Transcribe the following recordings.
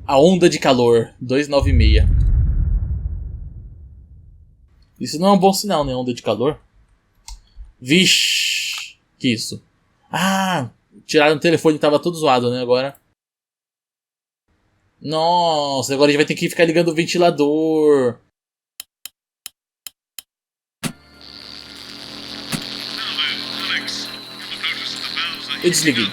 A Onda de Calor 296. Isso não é um bom sinal, né? Onda de calor. Vixe. Que isso? Ah, tiraram o telefone, tava todo zoado, né? Agora. Nossa, agora a gente vai ter que ficar ligando o ventilador. Eu desliguei.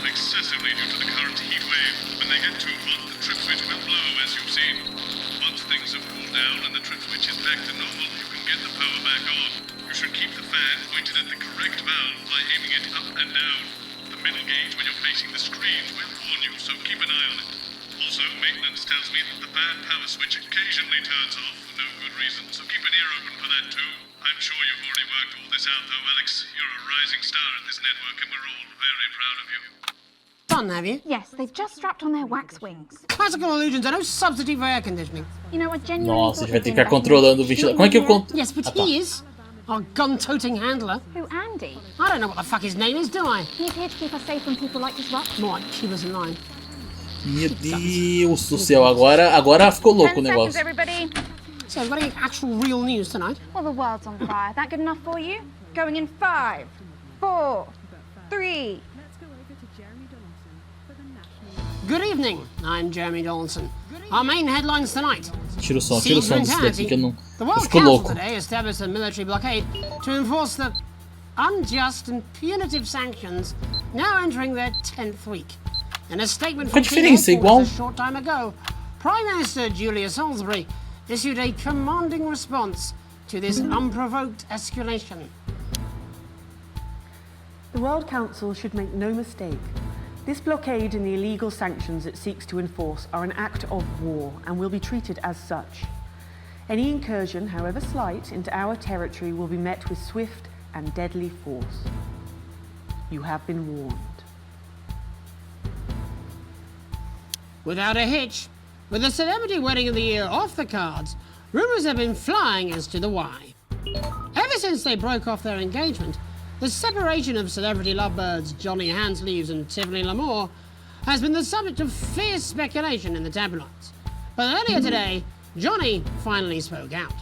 Also, maintenance tells me that the bad power switch occasionally turns off for no good reason, so keep an ear open for that too. I'm sure you've already worked all this out though, Alex. You're a rising star at this network and we're all very proud of you. Done, have you? Yes, they've just strapped on their wax wings. Classical illusions are no substitute for air conditioning. You know, I genuinely Nossa, a gente vai ter que ficar controlando o ventilador. Como é que eu conto? Yes, but he is. Our gun-toting handler. Who, Andy? I don't know what the fuck his name is, do I? He's here to keep us safe from people like Disrupt. Might keep us in line. Meu Deus do céu, agora ficou louco o 10 seconds, negócio. everybody. So, we've got any actual real news tonight? Well, the world's on fire. That good enough for you? Going in 5, 4, 3. Good evening, I'm Jeremy Donaldson. Our main headlines tonight. Tira o som disso daqui que eu não... The Eu World fico Council louco. today established a military blockade to enforce the unjust and punitive sanctions now entering their 10th week. In a statement Qual a from King diferença? Igual? Headquarters a short time ago, Prime Minister Julia Salisbury issued a commanding response to this unprovoked escalation. The World Council should make no mistake. This blockade and the illegal sanctions it seeks to enforce are an act of war and will be treated as such. Any incursion, however slight, into our territory will be met with swift and deadly force. You have been warned. Without a hitch, with the celebrity wedding of the year off the cards, rumours have been flying as to the why. Ever since they broke off their engagement, the separation of celebrity lovebirds Johnny Hansleaves and Tiffany L'Amour has been the subject of fierce speculation in the tabloids. But earlier today, Johnny finally spoke out.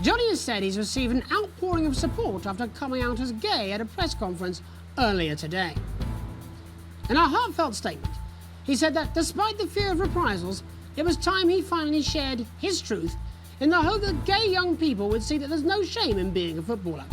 Johnny has said he's received an outpouring of support after coming out as gay at a press conference earlier today. In a heartfelt statement, he said that despite the fear of reprisals, it was time he finally shared his truth in the hope that gay young people would see that there's no shame in being a footballer.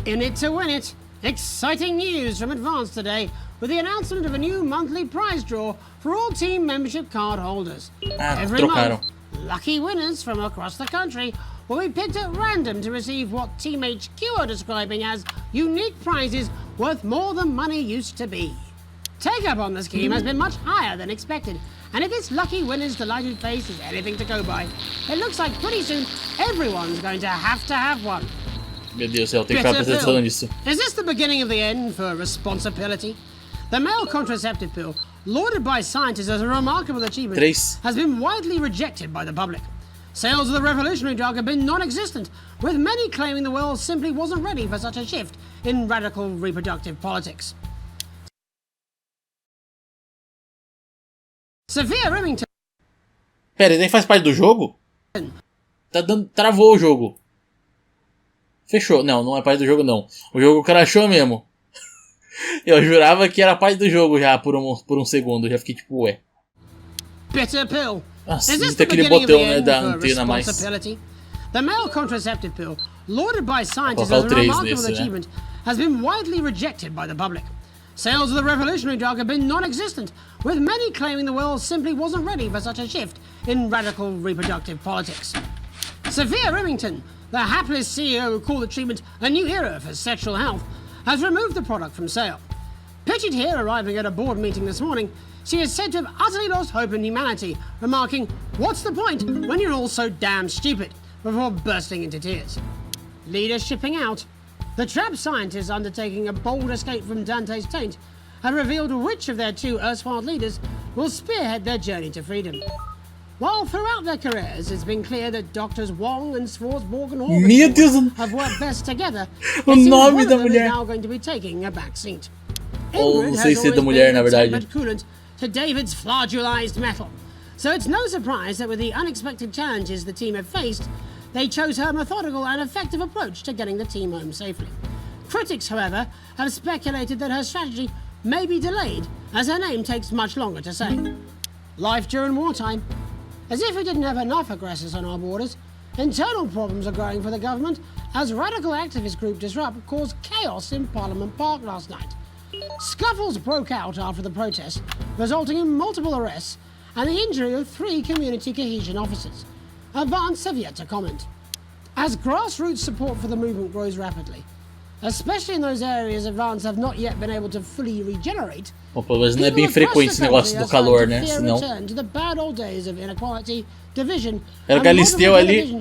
In it to win it, exciting news from Advance today with the announcement of a new monthly prize draw for all team membership card holders. Every month, lucky winners from across the country will be picked at random to receive what Team HQ are describing as unique prizes worth more than money used to be. Take-up on the scheme has been much higher than expected, and if this lucky winner's delighted face is anything to go by, it looks like pretty soon everyone's going to have one. Meu Deus do céu, tem que ficar pensando nisso. Is this the beginning of the end for responsibility? The male contraceptive pill, lauded by scientists as a remarkable achievement, has been widely rejected by the public. Sales of the revolutionary drug have been non-existent, with many claiming the world simply wasn't ready for such a shift in radical reproductive politics. Sophia Remington. Pera, ele faz parte do jogo? Travou o jogo. Fechou. Não, não é parte do jogo não. O jogo crashou mesmo. Eu jurava que era parte do jogo já por um segundo. Já fiquei tipo, ué. Bitter pill. Nossa, tem aquele botão, né, da antena mais. The male contraceptive pill, lauded by scientists as a remarkable achievement, has been widely rejected by the public. Sales of the revolutionary drug have been non-existent, with many claiming the world simply wasn't ready for such a shift in radical reproductive politics. Sophia Remington, the hapless CEO who called the treatment a new era for sexual health, has removed the product from sale. Pictured here arriving at a board meeting this morning, she is said to have utterly lost hope in humanity, remarking, "What's the point when you're all so damn stupid?" before bursting into tears. Leaders shipping out. The trapped scientists undertaking a bold escape from Dante's taint have revealed which of their two erstwhile leaders will spearhead their journey to freedom. While throughout their careers it's been clear that Doctors Wong and Swartzborg and Horvath have worked best together, it seems one of them is now going to be taking a back seat. Ingrid has always been the coolant to David's flagellized metal. So it's no surprise that with the unexpected challenges the team have faced, they chose her methodical and effective approach to getting the team home safely. Critics, however, have speculated that her strategy may be delayed, as her name takes much longer to say. Life during wartime. As if we didn't have enough aggressors on our borders, internal problems are growing for the government as radical activist group Disrupt caused chaos in Parliament Park last night. Scuffles broke out after the protest, resulting in multiple arrests and the injury of 3 community cohesion officers. Advance have yet to comment. As grassroots support for the movement grows rapidly, especially in those areas Advance have not yet been able to fully regenerate, Bom, pelo menos não é bem frequente esse negócio do calor, né? Senão... Era o Galisteu ali.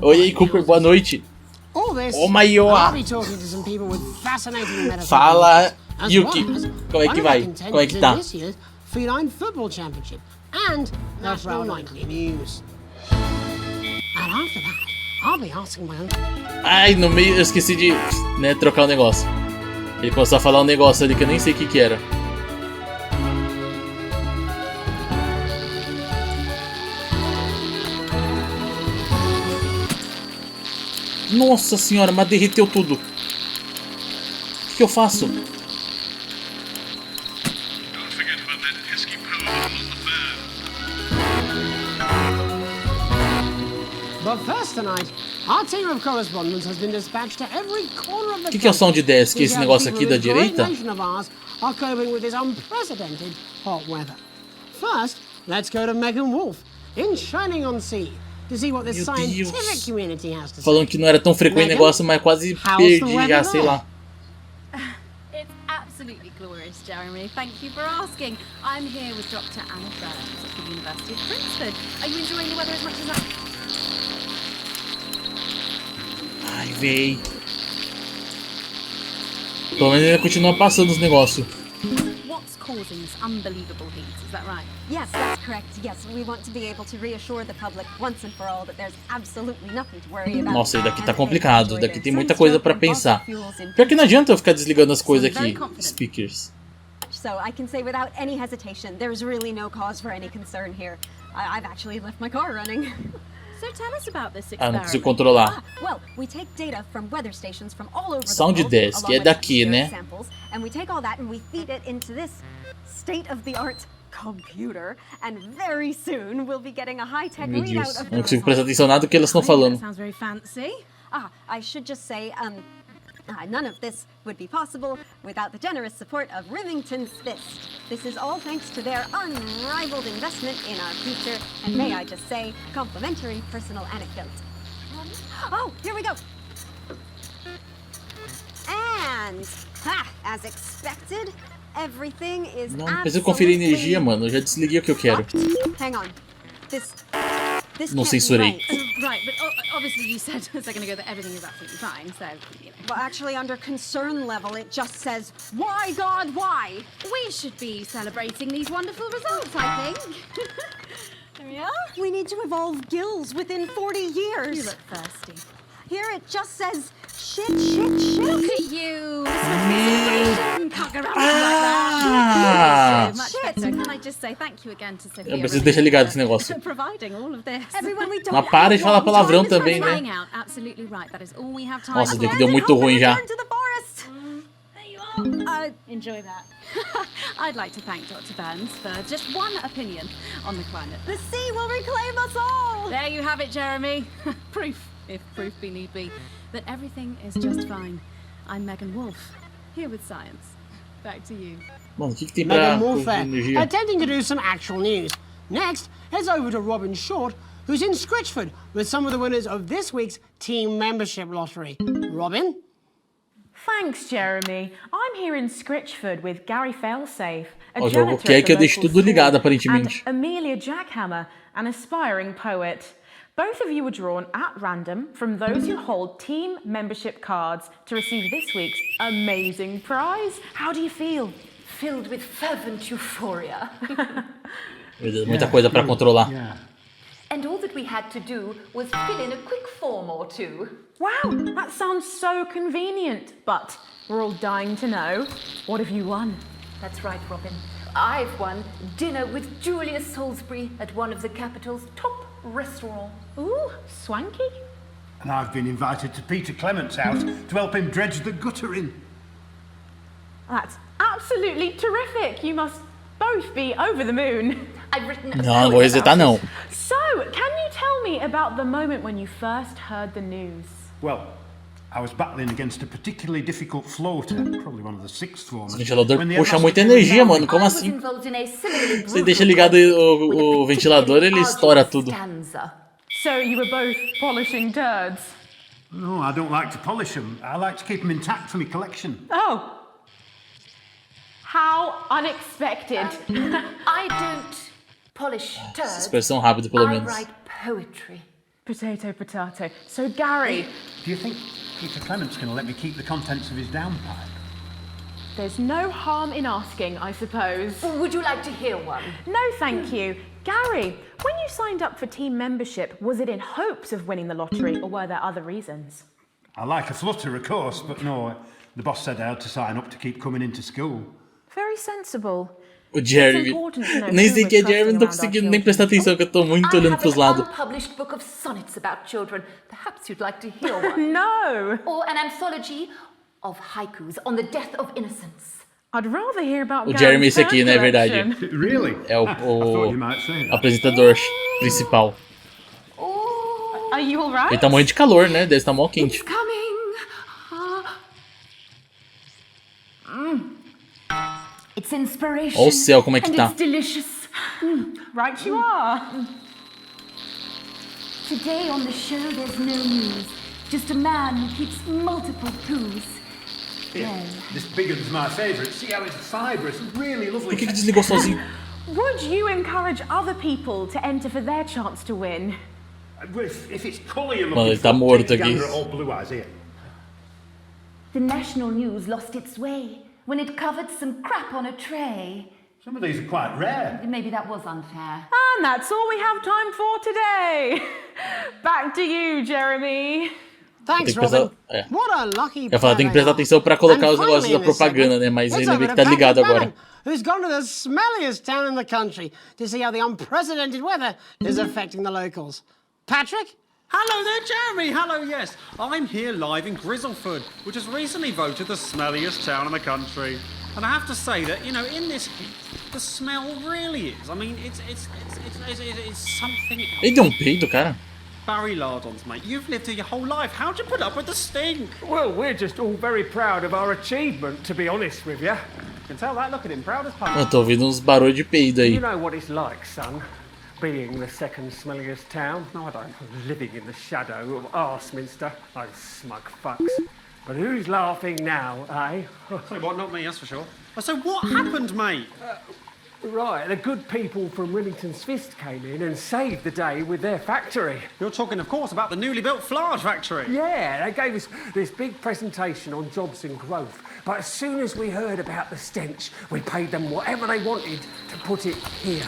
Oi aí, Cooper, boa noite. Oh, maior. Fala, Yuki. Como é que vai? Como é que tá? Feline Football Championship and National Nightly News. And after that, I'll be asking my own... Ai, no meio eu esqueci de, né, trocar o negócio. Ele começou a falar um negócio ali que eu nem sei o que era. Nossa senhora, mas derreteu tudo. O que eu faço? Don't forget about that pesky power button on the fan. But first tonight, our team of correspondents has been dispatched to every corner of the O que é o sound desk? Esse negócio aqui da direita? Are coping with this unprecedented hot weather. First, let's go to Megan Wolf in Shining-on-Sea to see what the scientific community has to say. Falando que não era tão frequente o negócio, mas quase perdi já, sei lá. It's absolutely glorious, Jeremy. Thank you for asking. I'm here with Dr. Anna Burns at the University of Princeton. Are you enjoying the weather as much as I? Ai, véi. Pelo menos ele continua passando os negócios. What's causing this unbelievable heat? Is that right? Yes, that's correct. Yes, we want to be able to reassure the public once and for all that there's absolutely nothing to worry about. Nossa, e daqui tá complicado. Daqui tem muita coisa pra pensar. Pior que não adianta eu ficar desligando as coisas aqui. Speakers. So I can say without any hesitation, there's really no cause for any concern here. I've actually left my car running. So tell us about this Ah, não experiment. consigo controlar. Well, we take data from weather stations from all over the Sound world, desk, along é with daqui, atmospheric né? samples, and we take all that and we feed it into this state-of-the-art computer, and very soon we'll be getting a high-tech Meu readout Deus, of não consigo prestar atenção nada do que elas estão falando. That sounds very fancy. I should just say, none of this would be possible without the generous support of Remington's Fist. This is all thanks to their unrivaled investment in our future, and may I just say, complimentary personal anecdote. Oh, here we go. And, as expected, everything is Não, preciso conferir a energia, mano. Eu já desliguei o que eu quero. Hang on. This Não can't be censurei. right. Right, but obviously you said a second ago that everything is absolutely fine, so, you know. Well, actually, under concern level, it just says, why, God, why? We should be celebrating these wonderful results, I think. There we are. We need to evolve gills within 40 years. You look thirsty. Here it just says, shit, shit, shit. Look at you. Can't go around Ah! like that. So much better. Can I just say thank you again to Sophia Eu preciso deixar ligado esse negócio. for providing all of this. Everyone, we don't Mas para de falar have palavrão long time. também, né? Flying out, absolutely right. That is all we have time Nossa, for. daqui deu muito ruim já. Return to the forest. There you are. Enjoy that. I'd like to thank Dr. Burns for just one opinion on the climate. The sea will reclaim us all. There you have it, Jeremy. Proof, if proof be need be, that everything is just fine. I'm Megan Wolf, here with science. Back to you. Mano, o que tem pra Megan Wolf energia? attempting to do some actual news. Next, heads over to Robin Short, who's in Scritchford with some of the winners of this week's team membership lottery. Robin? Thanks, Jeremy. I'm here in Scritchford with Gary Failsafe, a O jogo janitor quer at que the eu deixe local tudo ligado, school, aparentemente. and Amelia Jackhammer, an aspiring poet. Both of you were drawn at random from those who hold team membership cards to receive this week's amazing prize. How do you feel? Filled with fervent euphoria. Meu Deus, muita coisa pra controlar. And all that we had to do was fill in a quick form or two. Wow, that sounds so convenient. But we're all dying to know, what have you won? That's right, Robin. I've won dinner with Julius Salisbury at one of the capital's top restaurants. Ooh, swanky. And I've been invited to Peter Clement's house to help him dredge the gutter in. That's absolutely terrific. You must both be over the moon. I've written a Não, poem vou hesitar about não. it. So, can you tell me about the moment when you first heard the news? Well, I was battling against a particularly difficult floater, probably one of the sixth formers. Esse ventilador when the puxa headmaster muita came energia, down. mano. Como I was assim? involved in a similarly Você brutal deixa ligado o ventilador, ele estoura tudo. stanza. So you were both polishing turds. No, I don't like to polish them. I like to keep them intact for my collection. Oh. How unexpected. I don't polish turds. Expressão rápida, pelo I menos. write poetry. Potato, potato. So, Gary, Do you think Peter Clement's going to let me keep the contents of his downpipe? there's no harm in asking, I suppose. Would you like to hear one? No, thank you. Gary, when you signed up for team membership, was it in hopes of winning the lottery or were there other reasons? I like a flutter, of course, but no, the boss said I had to sign up to keep coming into school. Very sensible. O Jeremy. Nem sei que é Jeremy, não tô conseguindo nem prestar atenção, que eu tô muito I olhando have pros an lados. unpublished book of sonnets about children. Perhaps you'd like to hear one. No! Or an anthology of haikus on the death of innocence. I'd rather hear about O Jeremy esse aqui, né, é verdade. Really? É o I thought you might say that. apresentador principal. Are you alright? Ele tá morrendo de calor, né? Deve estar mó quente. It's coming. It's inspiration. Olha o céu, como é que and tá. It's delicious. Right you are. Today on the show there's no news. Just a man who keeps multiple poos. Yeah, this big one's my favourite. See how it's fibrous, really lovely. Por que desligou sozinho? Would you encourage other people to enter for their chance to win? If it's colour you're Mano, looking ele tá for, morto take a aqui. gander at old Blue Eyes here. The national news lost its way when it covered some crap on a tray. Some of these are quite rare. Maybe that was unfair. And that's all we have time for today. Back to you, Jeremy. Thanks, Tem que prestar- Robin. é. What a lucky Eu ia falar, tem que prestar atenção pra colocar os negócios da propaganda, né? Mas ainda bem que tá ligado agora. Who's gone to the smelliest town in the country to see how the unprecedented weather is affecting the locals? Patrick? Hello there, Jeremy. Hello, yes. I'm here live in Grizzleford, which has recently voted the smelliest town in the country. And I have to say that, you know, in this heat, the smell really is. I mean, it's something else. Ele deu um peido, cara. Barry Lardons, mate, you've lived here your whole life. How'd you put up with the stink? Well, we're just all very proud of our achievement, to be honest with you. You can tell that, look at him, proud as punch. Eu tô ouvindo uns barulhos de peido aí. You know what it's like, son, being the second smelliest town? No, I don't. Living in the shadow of Arseminster. Those smug fucks. But who's laughing now, eh? Say what, not me, that's for sure. So what happened, mate? Right, the good people from Remington's Fist came in and saved the day with their factory. You're talking, of course, about the newly built Flard factory. Yeah, they gave us this big presentation on jobs and growth. But as soon as we heard about the stench, we paid them whatever they wanted to put it here.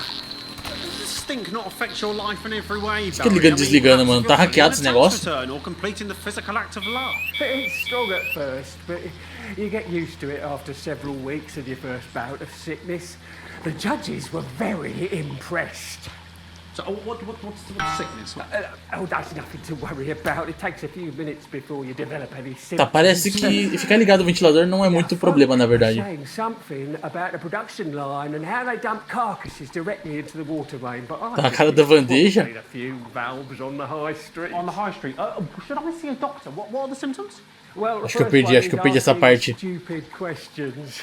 Does this stink not affect your life in every way, Fica ligando e desligando, mano. Tá hackeado esse negócio? Or completing the physical act of love. It's strong at first, but you get used to it after several weeks of your first bout of sickness. The judges were very impressed. So what's the sickness? Oh, that's nothing to worry about. It takes a few minutes before you develop any symptoms. Tá, parece que ficar ligado no ventilador não é muito problema, na verdade. Saying something about the production line and how they dump carcasses directly into the water main, but I Tá a cara da bandeja. a few valves on the high street. On the high street. Should I see a doctor? What are the symptoms? Well, Acho que eu perdi essa parte. Stupid questions.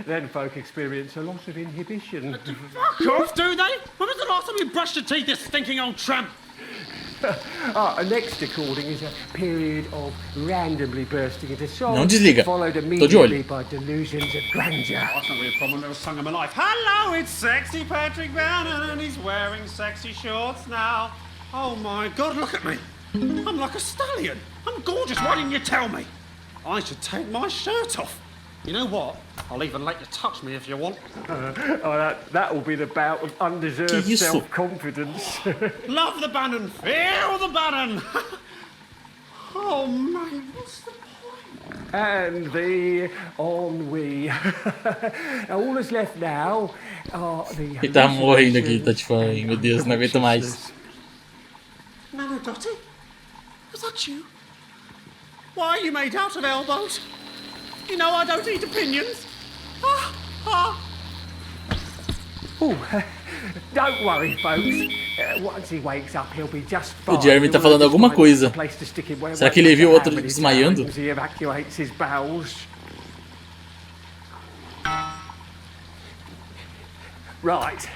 Then folk experience a loss of inhibition. Fuck off, do they? When was the last time you brushed your teeth, this stinking old tramp? Next recording is a period of randomly bursting into song, Não desliga. followed Tô de immediately olho. by delusions of grandeur. That's not really a problem. Never sung in my life. Hello, it's sexy Patrick Bannon, and he's wearing sexy shorts now. Oh my God, look at me. I'm like a stallion. I'm gorgeous. Why didn't you tell me? I should take my shirt off. You know what? I'll even let you touch me if you want. That will be the bout of undeserved Que isso? self-confidence. Love the Bannon. Feel the Bannon. Oh, man, what's the point? and the ennui. All that's left now are the... Ele tá morrendo aqui, tá tipo, ai meu Deus, não aguento mais. Nana Dottie? Was that you? Why are you made out of elbows? You know I don't eat opinions. Don't worry, folks. Once he wakes up, he'll be just fine. O Jeremy tá falando alguma coisa. Será que ele viu o outro desmaiando? He evacuates his bowels. Right.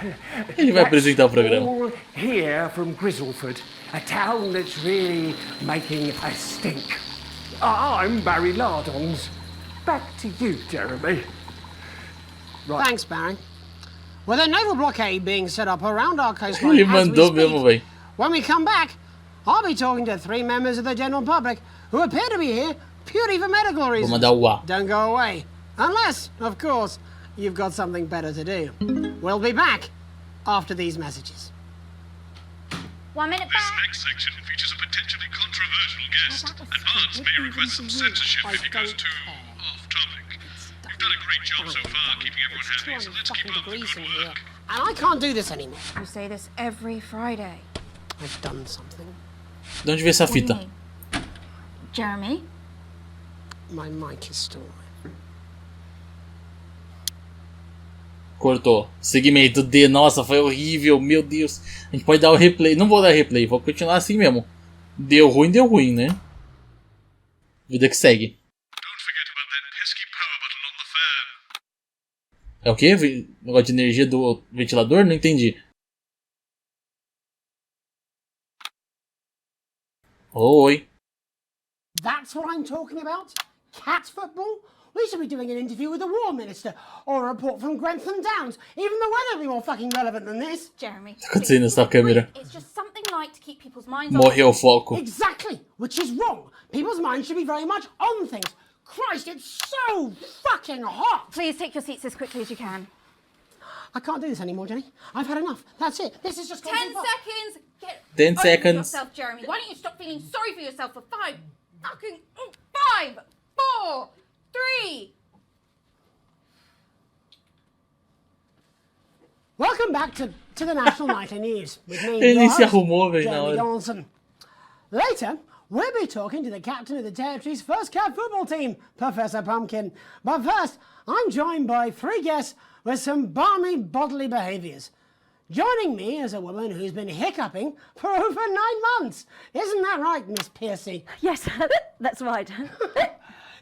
Ele vai apresentar o programa. All here from Grizzleford, a town that's really making a stink. I'm Barry Lardons. Back to you, Jeremy. Right. Thanks, Barry. With a naval blockade being set up around our coastline Ele as we mandou speak, mesmo, véi. when we come back, I'll be talking to 3 members of the general public who appear to be here purely for medical reasons. Vou mandar o A. Don't go away. Unless, of course, you've got something better to do. We'll be back after these messages. 1 minute This back. next section features a potentially controversial guest, and Barnes may request some censorship if he goes too off-topic. You've done a great job so far keeping everyone happy, so let's keep up the good work. And I can't do this anymore. You say this every Friday. I've done something. De onde veio essa What do you fita? mean? Jeremy? My mic is still on. Cortou. Segmento D. Nossa, foi horrível. Meu Deus. A gente pode dar o replay. Não vou dar replay. Vou continuar assim mesmo. Deu ruim, né? Vida que segue. Don't forget about that pesky power button on the fan. É o quê? Negócio de energia do ventilador? Não entendi. Oi. That's what I'm talking about? Cat football? We should be doing an interview with the War Minister, or a report from Grentham Downs. Even the weather would be more fucking relevant than this. Jeremy, Tá acontecendo nessa câmera. it's just something light to keep people's minds Morreu o foco. Exactly, which is wrong. People's minds should be very much on things. Christ, it's so fucking hot. Please take your seats as quickly as you can. I can't do this anymore, Jenny. I've had enough. That's it. This is just 10 gone too far. seconds! Get 10 over seconds. yourself, Jeremy. Why don't you stop feeling sorry for yourself for 5 fucking 5, 4, 3. Welcome back to the National Nightly News with me, Ele your se host, arrumou, velho, na Jeremy hora. Donaldson. Later, we'll be talking to the captain of the territory's first cat football team, Professor Pumpkin. But first, I'm joined by 3 guests with some balmy bodily behaviours. Joining me is a woman who's been hiccuping for over 9 months. Isn't that right, Miss Piercy? Yes, that's right.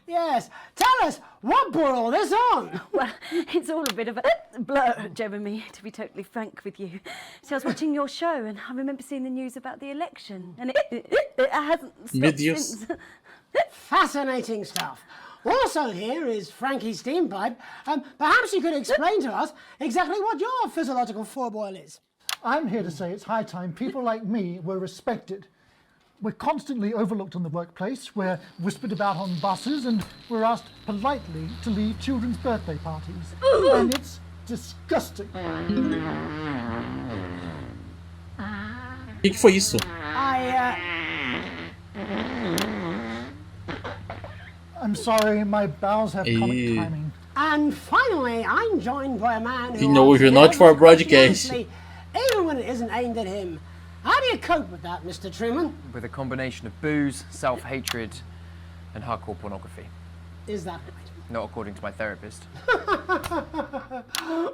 Yes. Tell us, what brought all this on? Well, it's all a bit of a blur, Jeremy, to be totally frank with you. So I was watching your show and I remember seeing the news about the election and it hasn't stopped since. Fascinating stuff. Also here is Frankie Steampipe. Perhaps you could explain to us exactly what your physiological fourboil is. I'm here to say it's high time people like me were respected. We're constantly overlooked in the workplace, we're whispered about on buses, and we're asked politely to leave children's birthday parties. And it's disgusting. O que foi isso? I'm sorry, my bowels have comic timing. And finally, I'm joined by a man who... Que nojo, not for broadcast. Even when it isn't aimed at him. How do you cope with that, Mr. Truman? With a combination of booze, self-hatred, and hardcore pornography. Is that right? Not according to my therapist.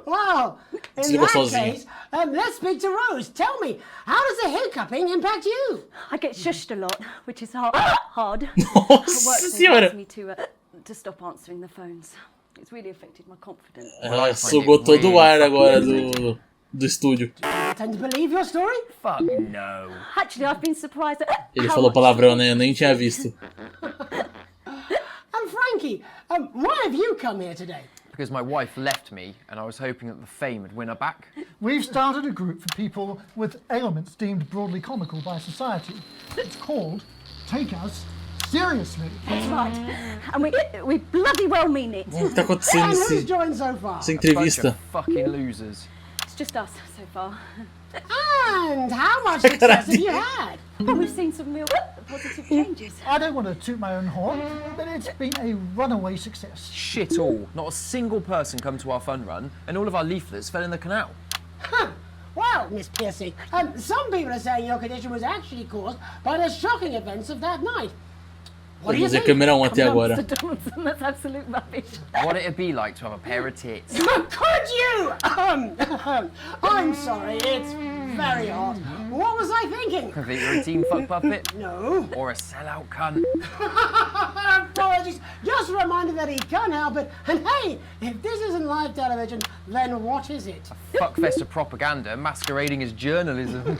Well, in that case, let's speak to Rose. Tell me, how does the hiccuping impact you? I get shushed a lot, which is hard. Nossa senhora. Me to stop answering the phones. It's really affected my confidence. Ela sugou todo o ar agora do estúdio. Do you tend to believe your story? Fuck no. Actually, I've been surprised at Ele falou palavrão, né? Eu nem tinha visto. And Frankie, why have you come here today? Because my wife left me and I was hoping that the fame would win her back. We've started a group for people with ailments deemed broadly comical by society. It's called Take Us Seriously. That's right. And we bloody well mean it. O que tá acontecendo And who's nesse, joined so far? essa entrevista? Fucking losers. It's just us so far. And how much success have you had? Oh, we've seen some real positive changes. I don't want to toot my own horn, but it's been a runaway success. Shit all. Not a single person come to our fun run, and all of our leaflets fell in the canal. Huh. Well, Miss Piercy, some people are saying your condition was actually caused by the shocking events of that night. What do you think? Até agora. That's absolute rubbish. What it'd be like to have a pair of tits. Could you? I'm sorry, it's very hot. What was I thinking? That you're a team fuck puppet? No. Or a sellout cunt? Apologies. Just a reminder that he can't help it. And hey, if this isn't live television, then what is it? A fuckfest of propaganda masquerading as journalism.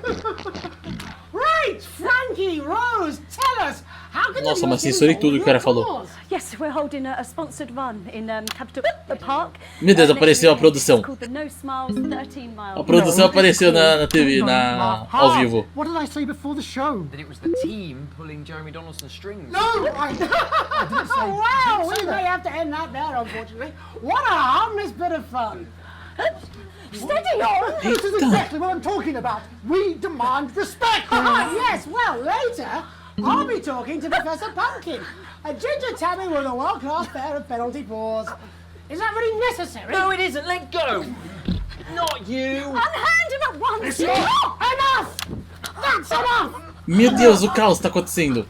Right, Frankie, Rose, tell us, how can Nossa, mas censurei tudo que o cara falou. Yes, we're holding a sponsored run in Capital Park. Meu Deus, apareceu a produção. It's called the No Smiles 13 Miles. A produção apareceu na TV, ao vivo. What did I say before the show? That it was the team pulling Jeremy Donaldson's strings. No, I didn't say. Well, we may have to end that there, unfortunately. What a harmless bit of fun. Steady on! This is exactly what I'm talking about. We demand respect. Yes, well, later, I'll be talking to Professor Pumpkin, a ginger tabby with a world-class pair of penalty paws. Is that really necessary? No, it isn't. Let go. Not you. Unhand him at once. Enough! That's enough! Meu Deus, o caos tá acontecendo.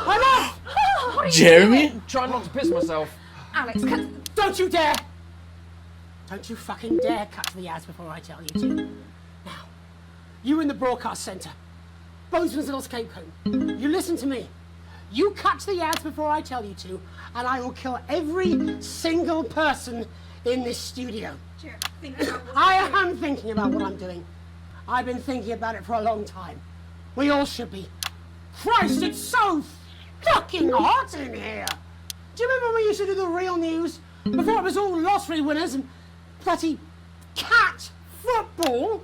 Enough! Jeremy? I'm trying not to piss myself. Alex, don't you dare! Don't you fucking dare cut to the ads before I tell you to. Now, you in the broadcast centre, Bozeman's little scapegoat, you listen to me. You cut to the ads before I tell you to, and I will kill every single person in this studio. I am thinking about what I'm doing. I've been thinking about it for a long time. We all should be. Christ, it's so fucking hot in here! Do you remember when we used to do the real news? Before it was all lottery winners and bloody cat football?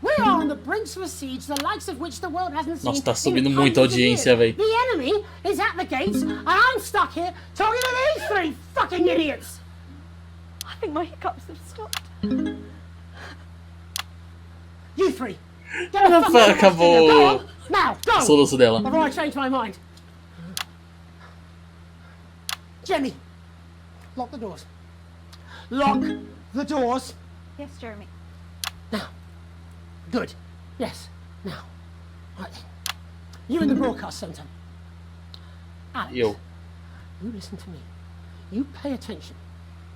We are on the brink of a siege, the likes of which the world hasn't seen. Nossa, tá subindo muita audiência, velho. The enemy is at the gates, and I'm stuck here talking to these three fucking idiots. I think my hiccups have stopped. You three. Acabou Now, go. o soluço dela. Before I change my mind. Jenny, lock the doors. Lock the doors. Yes, Jeremy. Now. Good. Yes. Now. Right then. You in the broadcast centre. Alex. Yo. You listen to me. You pay attention.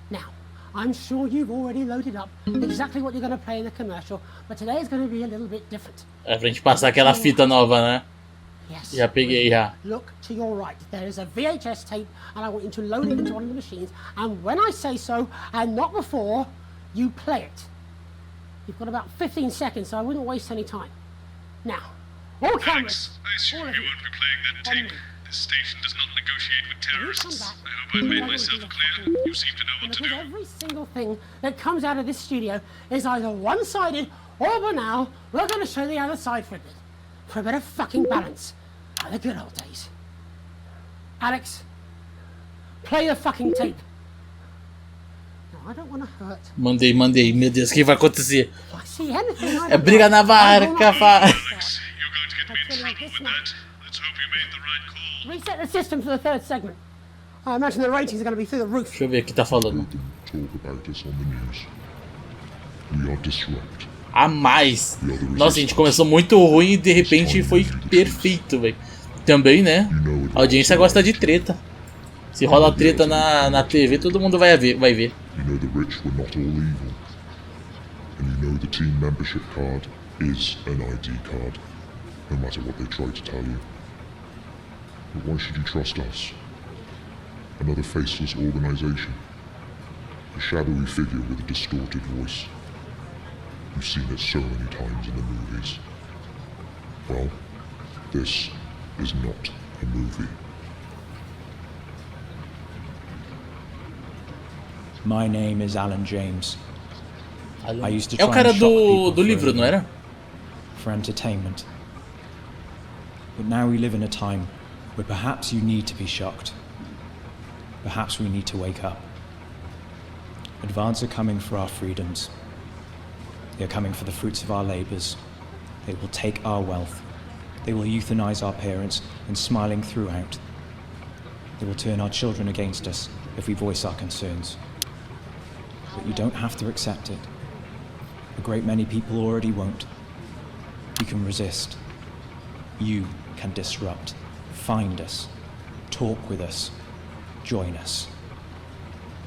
Now, I'm sure you've already loaded up exactly what you're going to play in the commercial, but today is going to be a little bit different. É pra gente passar aquela fita nova, né? Yes. Já peguei, já. Look to your right. There is a VHS tape, and I want you to load it into one of the machines. And when I say so, and not before, you play it. You've got about 15 seconds, so I wouldn't waste any time. Now, all cameras. Alex, I assume you won't be playing that tape. This station does not negotiate with terrorists. I hope I've made myself clear. You seem to know what to do. Every single thing that comes out of this studio is either one-sided or, by now, we're going to show the other side for a bit. For a bit of fucking balance. Like the good old days. Alex, play the fucking tape. No, I don't want to hurt. Mandei. Meu Deus, o que vai acontecer? I see anything. É briga na barca, fa. Reset the system for the third segment. I imagine the ratings are going to be through the roof. Deixa eu ver o que tá falando. A mais. Nossa, a gente começou muito ruim e de repente foi perfeito, velho. Também, né? A audiência gosta de treta. Se rola treta na TV, todo mundo vai ver. You know the rich were not all evil. And you know the team membership card is an ID card, no matter what they try to tell you. But why should you trust us? Another faceless organization. A shadowy figure with a distorted voice. You've seen it so many times in the movies. Well, this is not a movie. My name is Alan James. I used to É o try cara and shock people do livro, não era? for entertainment. But now we live in a time where perhaps you need to be shocked. Perhaps we need to wake up. Advance are coming for our freedoms. They are coming for the fruits of our labours. They will take our wealth. They will euthanize our parents and smiling throughout. They will turn our children against us if we voice our concerns. But you don't have to accept it. A great many people already won't. You can resist. You can disrupt. Find us. Talk with us. Join us.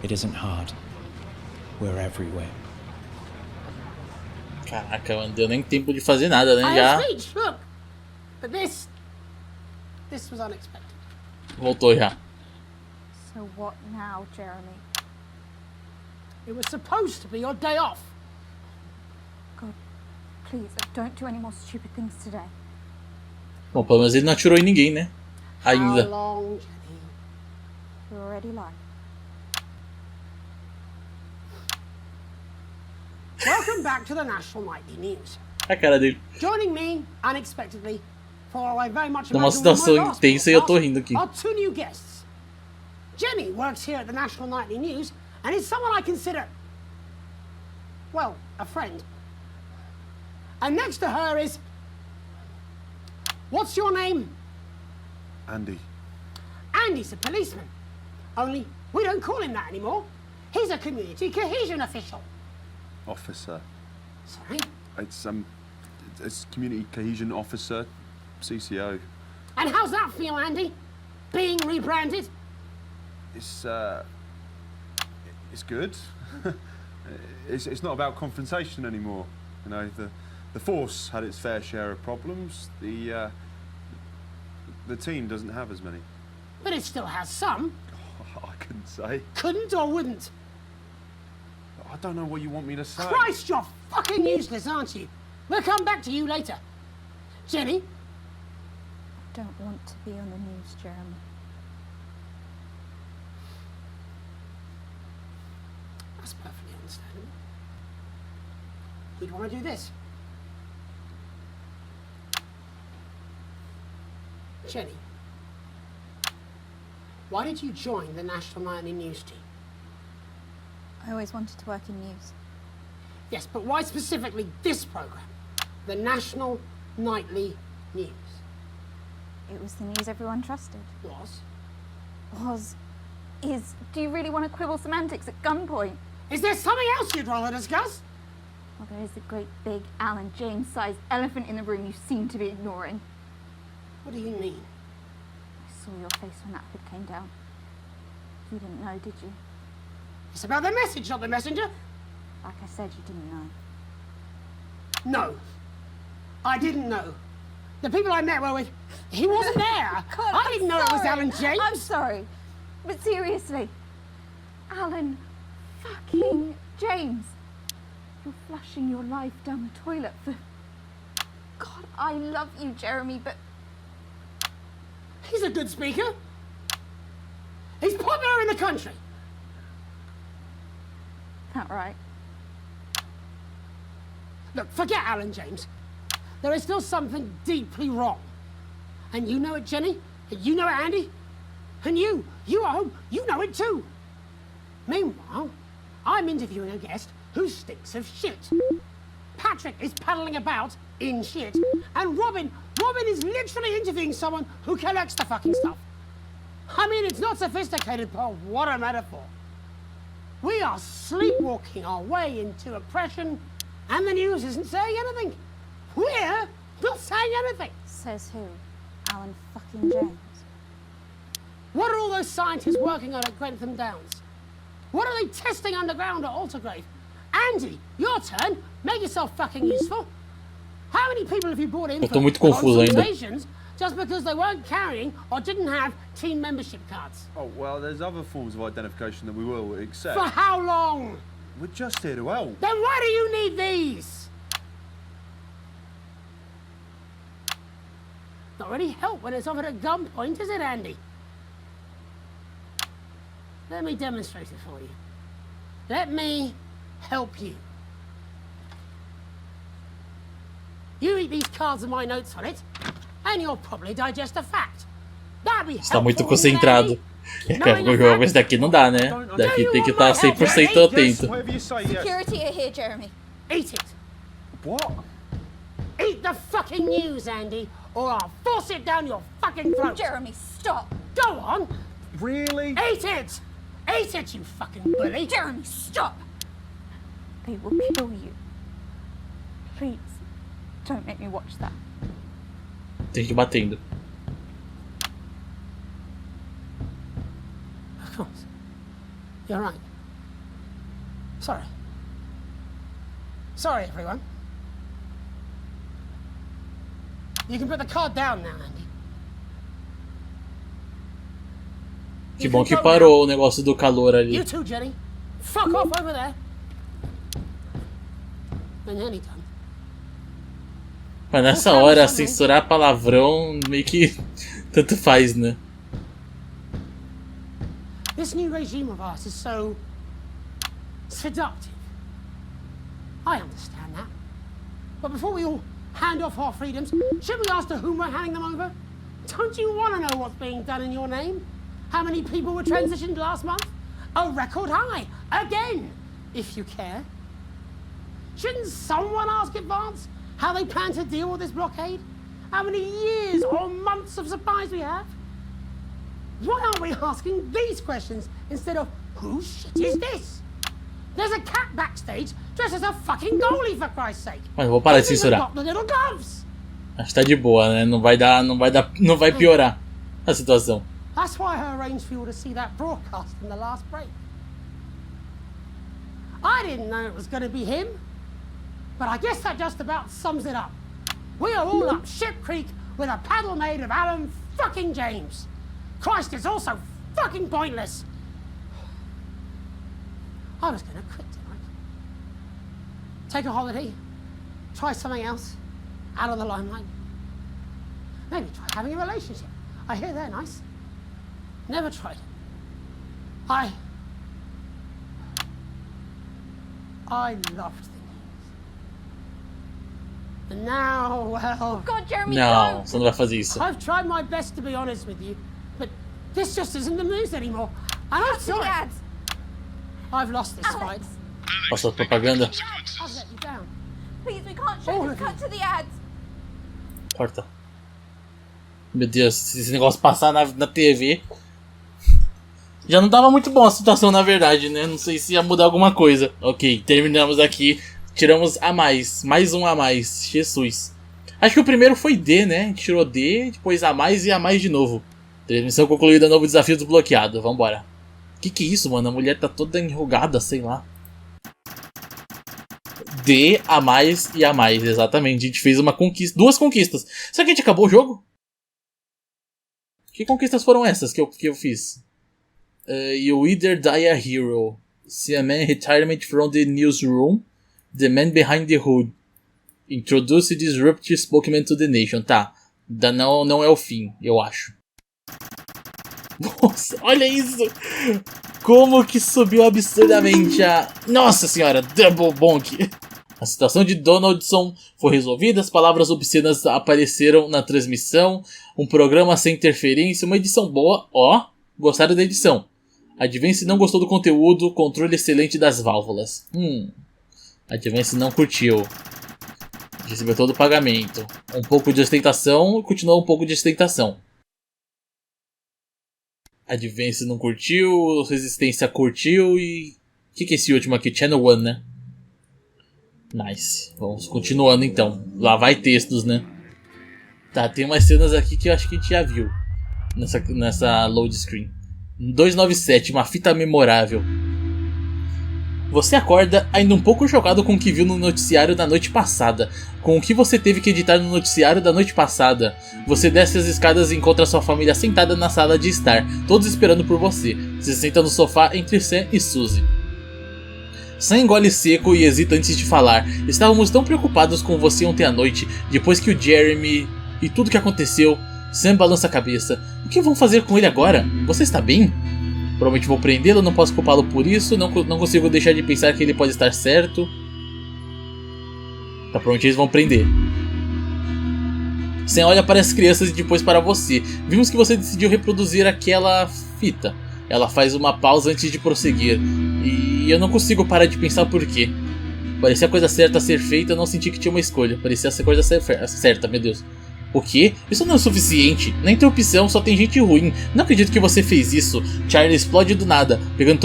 It isn't hard. We're everywhere. Caraca, não deu nem tempo de fazer nada, né? I Já have speech, look. But this was unexpected. voltou já. So what now, Jeremy? It was supposed to be your day off. God, please, don't do any more stupid things today. Bom, pelo menos ele não atirou em ninguém, né? Ainda. How long, Jenny? You already lied. Welcome back to the National Nightly News. A cara dele. Joining me unexpectedly for I very much Numa imagine one of situação my last intensa e eu tô podcasts rindo aqui. are two new guests. Jenny works here at the National Nightly News and is someone I consider, well, a friend. And next to her is, what's your name? Andy. Andy's a policeman. Only we don't call him that anymore. He's a community cohesion official. Officer. Sorry? It's community cohesion officer, CCO. And how's that feel, Andy? Being rebranded? It's good. It's not about confrontation anymore. You know, the force had its fair share of problems. The team doesn't have as many. But it still has some. I couldn't say. Couldn't or wouldn't? I don't know what you want me to say. Christ, you're fucking useless, aren't you? We'll come back to you later. Jenny? I don't want to be on the news, Jeremy. That's perfectly understandable. You'd want to do this. Jenny, why did you join the National Nightly News team? I always wanted to work in news. Yes, but why specifically this program? The National Nightly News. It was the news everyone trusted. Was? Is. Do you really want to quibble semantics at gunpoint? Is there something else you'd rather discuss? Well, there is a great big Alan James-sized elephant in the room you seem to be ignoring. What do you mean? I saw your face when that hood came down. You didn't know, did you? It's about the message, not the messenger. Like I said, you didn't know. No. I didn't know. The people I met were with... He wasn't there. God, I didn't know it was sorry. Alan James. I'm sorry. But seriously, Alan fucking James. You're flushing your life down the toilet for... God, I love you, Jeremy, but... He's a good speaker. He's popular in the country. That right? Look, forget Alan James. There is still something deeply wrong. And you know it, Jenny. And you know it, Andy. And you at home, you know it too. Meanwhile, I'm interviewing a guest who stinks of shit. Patrick is paddling about in shit. And Robin is literally interviewing someone who collects the fucking stuff. I mean, it's not sophisticated, but what a metaphor. We are sleepwalking our way into oppression, and the news isn't saying anything. We're not saying anything. Says who? Alan fucking James. What are all those scientists working on at Grantham Downs? What are they testing underground at Altergrave? Andy, your turn. Make yourself fucking useful. How many people have you brought in for consultations just because they weren't carrying or didn't have team membership cards? Oh, well, there's other forms of identification that we will accept. For how long? We're just here to help. Then why do you need these? Not really help when it's offered at gunpoint, is it, Andy? Let me demonstrate it for you. Let me help you. You eat these cards with my notes on it, and you'll probably digest a fact. That'd be Está muito concentrado. Quer jogar esse daqui não dá, né? Daqui tem que estar 100% atento. Security are here, Jeremy. Eat it. What? Eat the fucking news, Andy, or I'll force it down your fucking throat. Jeremy, stop. Go on. Really? Eat it. Eat it, you fucking bully. Jeremy, stop. They will kill you. Please, don't make me watch that. Tem que ir batendo. Of course. You're right. Sorry. Sorry, everyone. You can put the card down now, Andy. Que bom que parou o negócio do calor ali. You too, Jenny. Fuck off over there. We're nearly done. Mas nessa hora, censurar palavrão meio que tanto faz, né? This new regime of ours is so seductive. I understand that. But before we all hand off our freedoms, should we ask to whom we're handing them over? Don't you want to know what's being done in your name? How many people were transitioned last month? A record high. Again, if you care. Shouldn't someone ask Advance how they plan to deal with this blockade? How many years or months of supplies we have? Why aren't we asking these questions instead of whose shit is this? There's a cat backstage dressed as a fucking goalie, for Christ's sake. Mas eu vou parar de censurar. Acho que tá de boa, né? Não vai piorar a situação. That's why I arranged for you to see that broadcast in the last break. I didn't know it was going to be him, but I guess that just about sums it up. We are all up Ship Creek with a paddle made of Alan fucking James. Christ, it's all so fucking pointless. I was going to quit tonight. Take a holiday. Try something else. Out of the limelight. Maybe try having a relationship. I hear they're nice. Never tried it. I loved the news. And now, well... God, Jeremy, não, você não vai fazer isso. I've tried my best to be honest with you, but this just isn't the news anymore. And I'm sorry. I've lost this fight. Passou a propaganda. I've let you down. Please, we can't show this. Cut to the ads. Corta. Meu Deus, se esse negócio passar na TV... Já não tava muito bom a situação, na verdade, né? Não sei se ia mudar alguma coisa. Ok, terminamos aqui. Tiramos a mais. Mais um a mais. Jesus. Acho que o primeiro foi D, né? A gente tirou D, depois a mais e a mais de novo. Transmissão concluída, novo desafio desbloqueado. Vambora. Que é isso, mano? A mulher tá toda enrugada, sei lá. D, a mais e a mais, exatamente. A gente fez uma conquista. Duas conquistas. Será que a gente acabou o jogo? Que conquistas foram essas que eu fiz? You either die a hero, see a man retirement from the newsroom, the man behind the hood, introduce disruptive spokesman to the nation. Tá, não é o fim, eu acho. Nossa, olha isso! Como que subiu absurdamente a... Nossa senhora, double bonk! A situação de Donaldson foi resolvida, as palavras obscenas apareceram na transmissão, um programa sem interferência, uma edição boa, ó, gostaram da edição. Advance não gostou do conteúdo, controle excelente das válvulas. Advance não curtiu. Recebeu todo o pagamento. Um pouco de ostentação e continuou um pouco de ostentação. Advance não curtiu, Resistência curtiu e... O que é esse último aqui? Channel 1, né? Nice. Vamos continuando então. Lá vai textos, né? Tá, tem umas cenas aqui que eu acho que a gente já viu. Nessa load screen. 297, uma fita memorável. Você acorda ainda um pouco chocado com o que viu no noticiário da noite passada. Com o que você teve que editar no noticiário da noite passada. Você desce as escadas e encontra sua família sentada na sala de estar, todos esperando por você. Se senta no sofá entre Sam e Suzy. Sam engole seco e hesita antes de falar. Estávamos tão preocupados com você ontem à noite, depois que o Jeremy e tudo que aconteceu. Sam balança a cabeça. O que vão fazer com ele agora? Você está bem? Provavelmente vou prendê-lo, não posso culpá-lo por isso. Não consigo deixar de pensar que ele pode estar certo. Tá, provavelmente eles vão prender. Sam olha para as crianças e depois para você. Vimos que você decidiu reproduzir aquela fita. Ela faz uma pausa antes de prosseguir. E eu não consigo parar de pensar por quê. Parecia a coisa certa a ser feita, eu não senti que tinha uma escolha. Parecia ser a coisa certa, meu Deus. O quê? Isso não é o suficiente. Na interrupção só tem gente ruim. Não acredito que você fez isso. Charlie explode do nada, pegando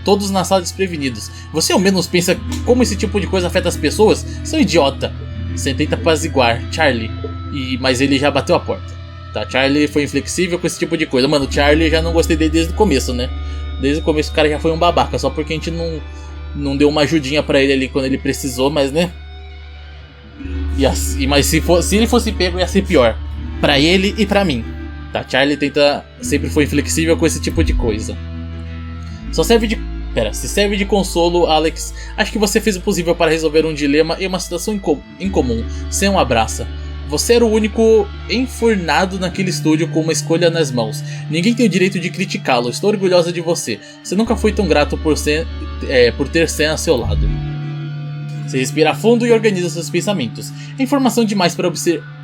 todos na sala desprevenidos. Você ao menos pensa como esse tipo de coisa afeta as pessoas? Você é um idiota. Você tenta apaziguar Charlie, mas ele já bateu a porta. Tá, Charlie foi inflexível com esse tipo de coisa. Mano, Charlie já não gostei dele desde o começo, né? Desde o começo o cara já foi um babaca, só porque a gente não deu uma ajudinha pra ele ali quando ele precisou, mas né? Mas se ele fosse pego ia ser pior. Pra ele e pra mim. Tá, Charlie sempre foi inflexível com esse tipo de coisa. Se serve de consolo, Alex, acho que você fez o possível para resolver um dilema e uma situação incomum, sem um abraço. Você era o único enfurnado naquele estúdio com uma escolha nas mãos. Ninguém tem o direito de criticá-lo, estou orgulhosa de você. Você nunca foi tão grato por ter Sam a seu lado. Você respira fundo e organiza seus pensamentos. É informação demais para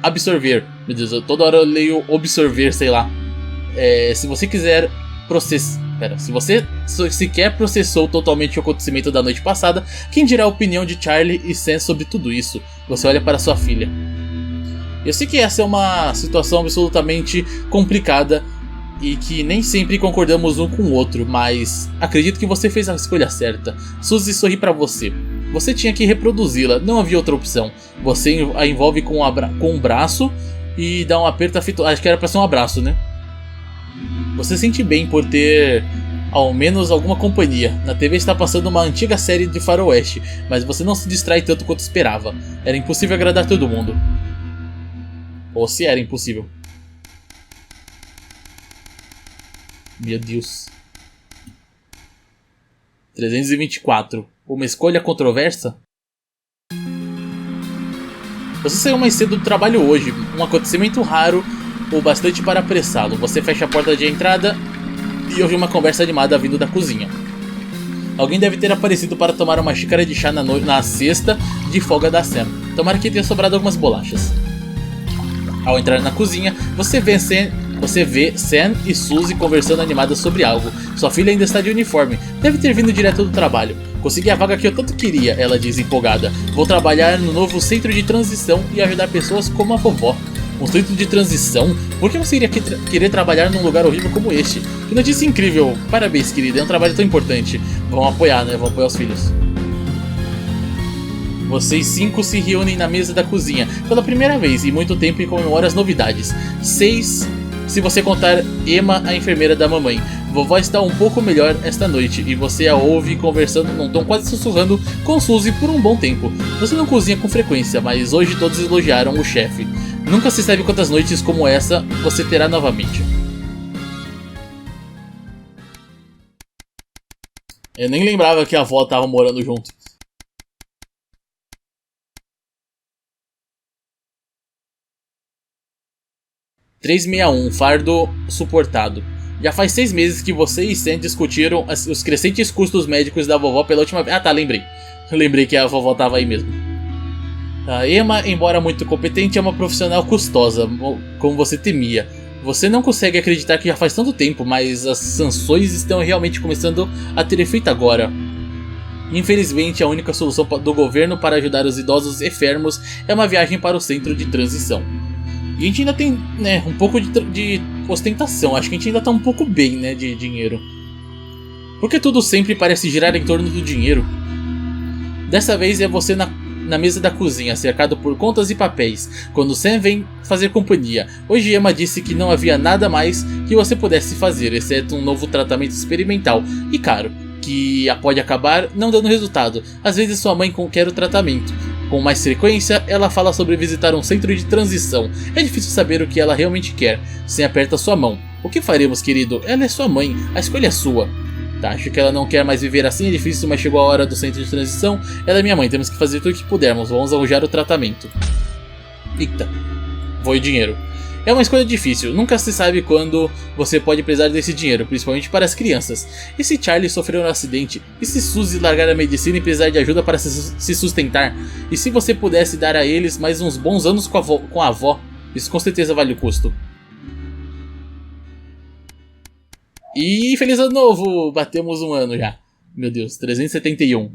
absorver. Meu Deus, toda hora eu leio absorver, sei lá. Se você quiser processar... se você sequer processou totalmente o acontecimento da noite passada, quem dirá a opinião de Charlie e Sam sobre tudo isso? Você olha para sua filha. Eu sei que essa é uma situação absolutamente complicada e que nem sempre concordamos um com o outro, mas acredito que você fez a escolha certa. Suzy sorri para você. Você tinha que reproduzi-la, não havia outra opção. Você a envolve com um braço e dá um aperto afetuoso. Acho que era para ser um abraço, né? Você sente bem por ter ao menos alguma companhia. Na TV está passando uma antiga série de faroeste, mas você não se distrai tanto quanto esperava. Era impossível agradar todo mundo. Ou se era impossível. Meu Deus. 324. Uma escolha controversa? Você saiu mais cedo do trabalho hoje. Um acontecimento raro ou bastante para apressá-lo. Você fecha a porta de entrada e ouve uma conversa animada vindo da cozinha. Alguém deve ter aparecido para tomar uma xícara de chá na sexta de folga da Sam. Tomara que tenha sobrado algumas bolachas. Ao entrar na cozinha, você vê Sam e Suzy conversando animadas sobre algo. Sua filha ainda está de uniforme, deve ter vindo direto do trabalho. Consegui a vaga que eu tanto queria, ela diz empolgada. Vou trabalhar no novo centro de transição e ajudar pessoas como a vovó. Um centro de transição? Por que você iria querer trabalhar num lugar horrível como este? Que notícia incrível! Parabéns, querida, é um trabalho tão importante. Vão apoiar, né? Vão apoiar os filhos. Vocês 5 se reúnem na mesa da cozinha pela primeira vez em muito tempo e comemoram as novidades. 6, se você contar Emma, a enfermeira da mamãe. Vovó está um pouco melhor esta noite e você a ouve conversando num tom quase sussurrando com Suzy por um bom tempo. Você não cozinha com frequência, mas hoje todos elogiaram o chefe. Nunca se sabe quantas noites como essa você terá novamente. Eu nem lembrava que a avó estava morando junto. Fardo suportado. Já faz 6 meses que você e Sam discutiram os crescentes custos médicos da vovó pela última vez. Ah tá, lembrei. Lembrei que a vovó tava aí mesmo. A Emma, embora muito competente, é uma profissional custosa, como você temia. Você não consegue acreditar que já faz tanto tempo, mas as sanções estão realmente começando a ter efeito agora. Infelizmente, a única solução do governo para ajudar os idosos enfermos é uma viagem para o centro de transição. E a gente ainda tem, né, um pouco de ostentação. Acho que a gente ainda tá um pouco bem, né, de dinheiro. Porque tudo sempre parece girar em torno do dinheiro. Dessa vez é você na mesa da cozinha, cercado por contas e papéis, quando Sam vem fazer companhia. Hoje Emma disse que não havia nada mais que você pudesse fazer, exceto um novo tratamento experimental e caro, que pode acabar não dando resultado. Às vezes sua mãe quer o tratamento. Com mais frequência, ela fala sobre visitar um centro de transição. É difícil saber o que ela realmente quer. Sam aperta sua mão. O que faremos, querido? Ela é sua mãe. A escolha é sua. Tá, acho que ela não quer mais viver assim, é difícil, mas chegou a hora do centro de transição. Ela é minha mãe, temos que fazer tudo o que pudermos. Vamos arranjar o tratamento. Eita. Foi dinheiro. É uma escolha difícil, nunca se sabe quando você pode precisar desse dinheiro, principalmente para as crianças. E se Charlie sofreu um acidente? E se Suzy largar a medicina e precisar de ajuda para se sustentar? E se você pudesse dar a eles mais uns bons anos com a avó? Isso com certeza vale o custo. E feliz ano novo! Batemos um ano já. Meu Deus, 371.